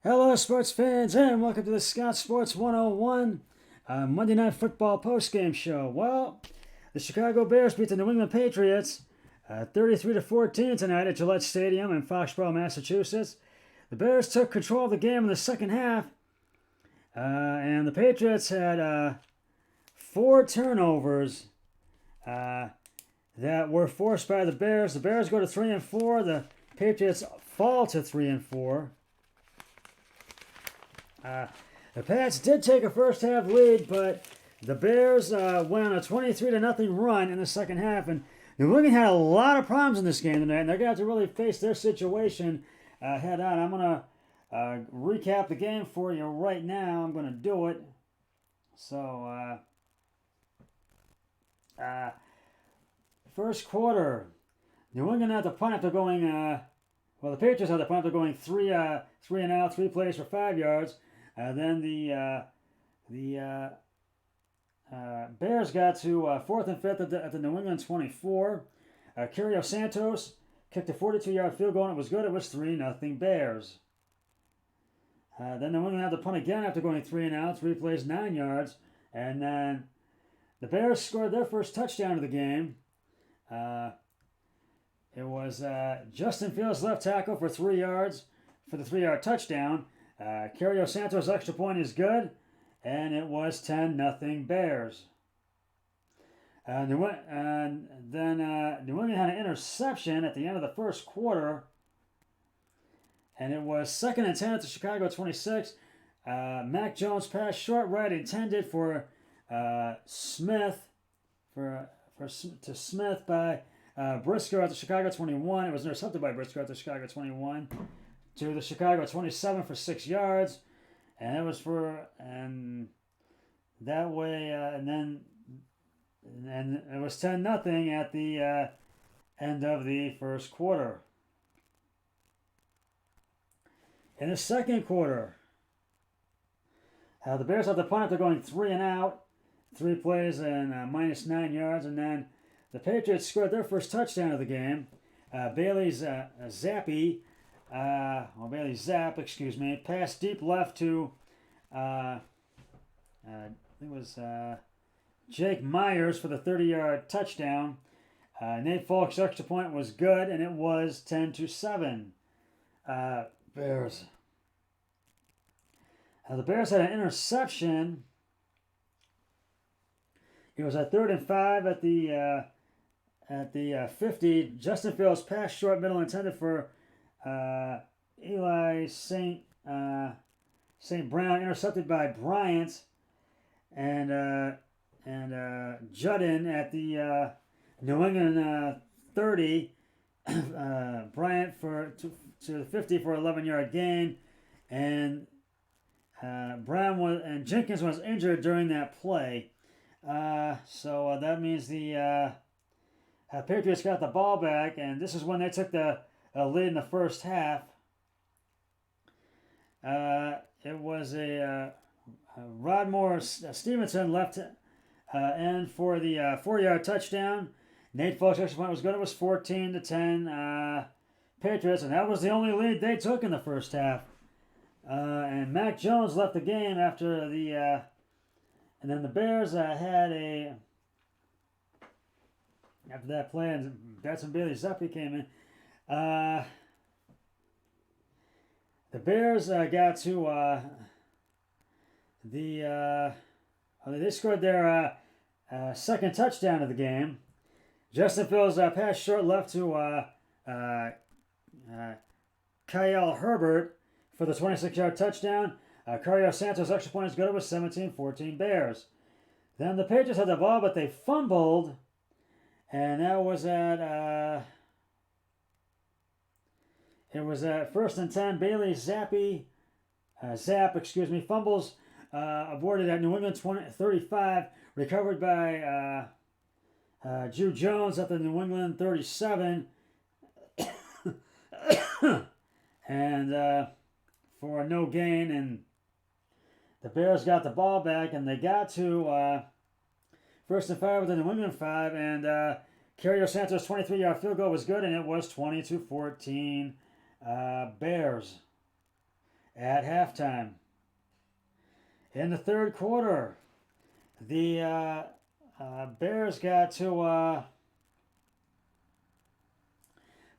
Hello, sports fans, and welcome to the Scott Sports 101 Monday Night Football postgame show. Well, the Chicago Bears beat the New England Patriots 33 to 14 tonight at Gillette Stadium in Foxborough, Massachusetts. The Bears took control of the game in the second half, and the Patriots had four turnovers that were forced by the Bears. The Bears go to 3-4. The Patriots fall to 3-4. The Pats did take a first half lead, but the Bears went on a 23 to nothing run in the second half, and New England had a lot of problems in this game tonight, and they're gonna have to really face their situation head on. I'm gonna recap the game for you right now. I'm gonna do it. So, first quarter, New England had the punt after going. The Patriots had the punt after going three and out, three plays for 5 yards. Then the Bears got to fourth and fifth at the New England 24. Cario Santos kicked a 42-yard field goal, and it was good. It was 3-0 Bears. Then New England had to punt again after going three and out, three plays, 9 yards. And then the Bears scored their first touchdown of the game. It was Justin Fields, left tackle, for 3 yards for the 3-yard touchdown. Cario Santos' extra point is good, and it was 10-0 Bears. New England had an interception at the end of the first quarter, and it was 2nd and 10 at the Chicago 26. Mac Jones passed short right intended for Smith to Smith by Briscoe at the Chicago 21. It was intercepted by Briscoe at the Chicago 21 to the Chicago 27 for 6 yards, and it was that way, and it was 10-0 at the end of the first quarter. In the second quarter, the Bears had the punt after going three and out, three plays and minus 9 yards, and then the Patriots scored their first touchdown of the game. Bailey Zapp, passed deep left to, I think it was Jake Myers for the 30-yard touchdown. Nate Falk's extra point was good, and it was 10-7. Bears. The Bears had an interception. It was at 3rd and 5 at the 50. Justin Fields passed short middle intended for Eli St. Brown, intercepted by Bryant, and Judden at the New England 30. Bryant to the 50 for an 11-yard gain, and Jenkins was injured during that play. So that means the Patriots got the ball back, and this is when they took the lead in the first half. It was a Rodmore Stevenson left end for the 4-yard touchdown. Nate Falk's extra point was good. It was 14-10 Patriots, and that was the only lead they took in the first half. And Mac Jones left the game after and then the Bears had after that play, and Batson Bailey Zappi came in. The Bears got to they scored their second touchdown of the game. Justin Fields passed short left to Kyle Herbert for the 26-yard touchdown. Cario Santos' extra point is good. It was 17-14 Bears. Then the Patriots had the ball, but they fumbled, and that was at it was at 1st and 10. Bailey Zapp, fumbles aborted at New England 35, recovered by Drew Jones at the New England 37, and for no gain, and the Bears got the ball back, and they got to 1st and 5 with the New England 5, and Cario Santos' 23-yard field goal was good, and it was 20-14 Bears. at halftime. In the third quarter, the Bears got to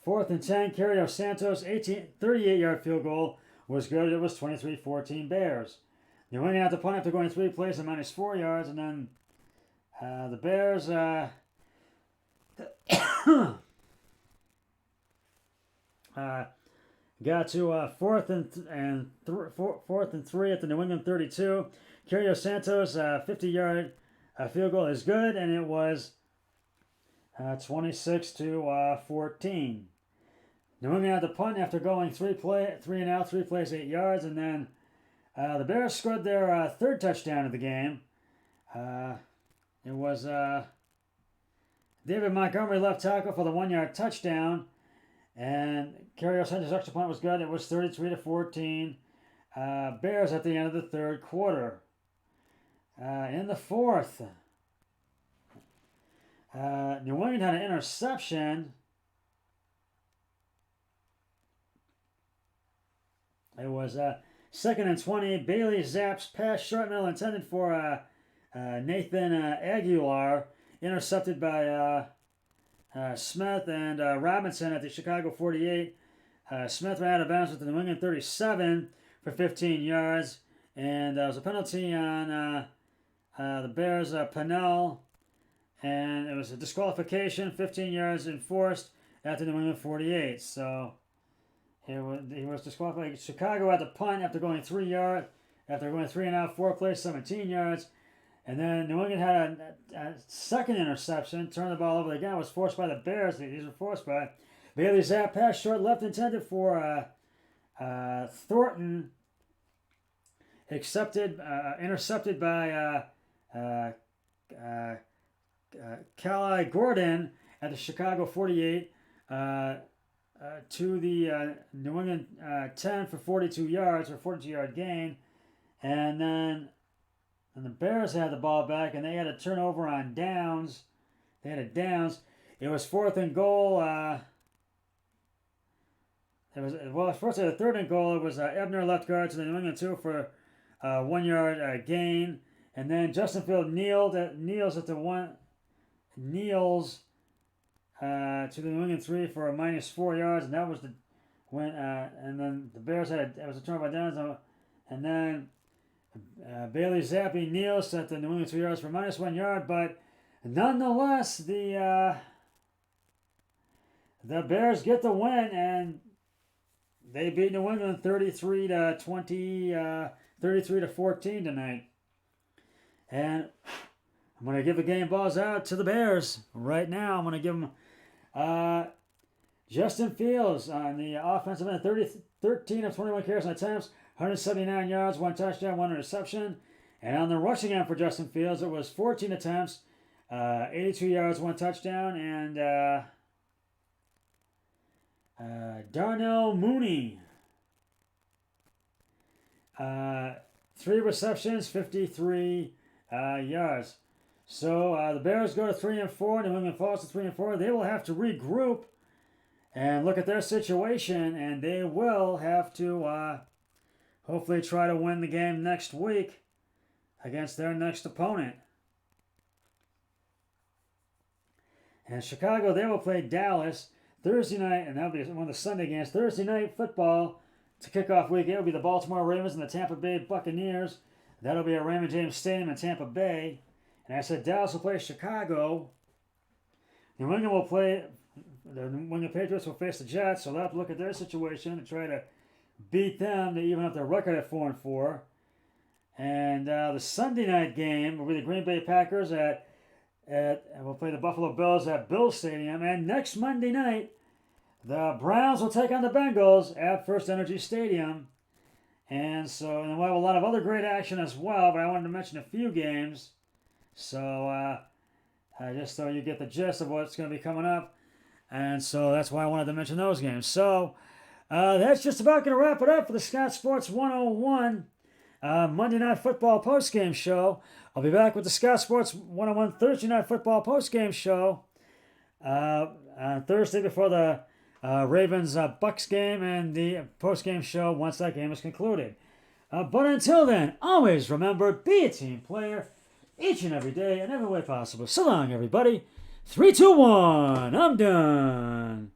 4th and 10. Cario Santos, 38-yard field goal was good. It was 23-14 Bears. New England had to punt after going 3 plays and -4 yards, and then the Bears got to 4th and 3 at the New England 32. Cario Santos, 50-yard field goal is good, and it was 26-14. New England had to punt after going 3 and out, 3 plays, 8 yards, and then the Bears scored their third touchdown of the game. It was David Montgomery left tackle for the 1-yard touchdown, and Cario Santos' extra point was good. It was 33-14. Bears at the end of the third quarter. In the fourth, New England had an interception. It was 2nd and 20. Bailey Zapps pass short middle intended for Nathan Aguilar, intercepted by Smith and Robinson at the Chicago 48. Smith ran out of bounds at the New England 37 for 15 yards, and there was a penalty on the Bears' Pennell, and it was a disqualification, 15 yards enforced at the New England 48. So he was disqualified. Chicago had to punt after going 3 yards, after going 3 and out, 4 plays, 17 yards. And then New England had a second interception, turned the ball over again. It was forced by the Bears. These were forced by Bailey Zapp, pass short left intended for Thornton, intercepted by Cali Gordon at the Chicago 48 to the New England 10 for 42 yards, or 42-yard gain. And then the Bears had the ball back, and they had a turnover on downs. They had a downs. It was 4th and goal. First at a 3rd and goal. It was Ebner left guard to the New England 2 for 1-yard gain, and then Justin Field kneels to the New England 3 for a -4 yards, and that was the when. And then the Bears it was a turnover on downs, and then Bailey Zappi kneels at the New England 2 yards for -1 yard, but nonetheless, the Bears get the win, and they beat New England 33-20, 33-14 tonight. And I'm going to give the game balls out to the Bears right now. I'm going to give them Justin Fields on the offensive end, 13 of 21 carries and attempts, 179 yards, 1 touchdown, 1 interception. And on the rushing end for Justin Fields, it was 14 attempts, 82 yards, 1 touchdown, and Darnell Mooney, 3 receptions, 53 yards. So the Bears go to 3-4. New England falls to 3-4. They will have to regroup and look at their situation, and they will have to hopefully try to win the game next week against their next opponent. And Chicago, they will play Dallas Thursday night, and that'll be one of the Sunday games. Thursday night football to kick off week 8 will be the Baltimore Ravens and the Tampa Bay Buccaneers. That'll be at Raymond James Stadium in Tampa Bay. And I said Dallas will play Chicago. New England will play, the New England Patriots will face the Jets, so they'll have to look at their situation and try to beat them to even up their record at 4-4. And the Sunday night game will be the Green Bay Packers we'll play the Buffalo Bills at Bills Stadium. And next Monday night, the Browns will take on the Bengals at First Energy Stadium. And we'll have a lot of other great action as well, but I wanted to mention a few games. So just so you get the gist of what's going to be coming up. And so that's why I wanted to mention those games. So that's just about going to wrap it up for the Scott Sports 101 Monday Night Football postgame show. I'll be back with the Scott Sports 101 Thursday Night Football postgame show on Thursday before the Ravens Bucks game and the post game show once that game is concluded. But until then, always remember, be a team player each and every day in every way possible. So long, everybody. 3, 2, 1. I'm done.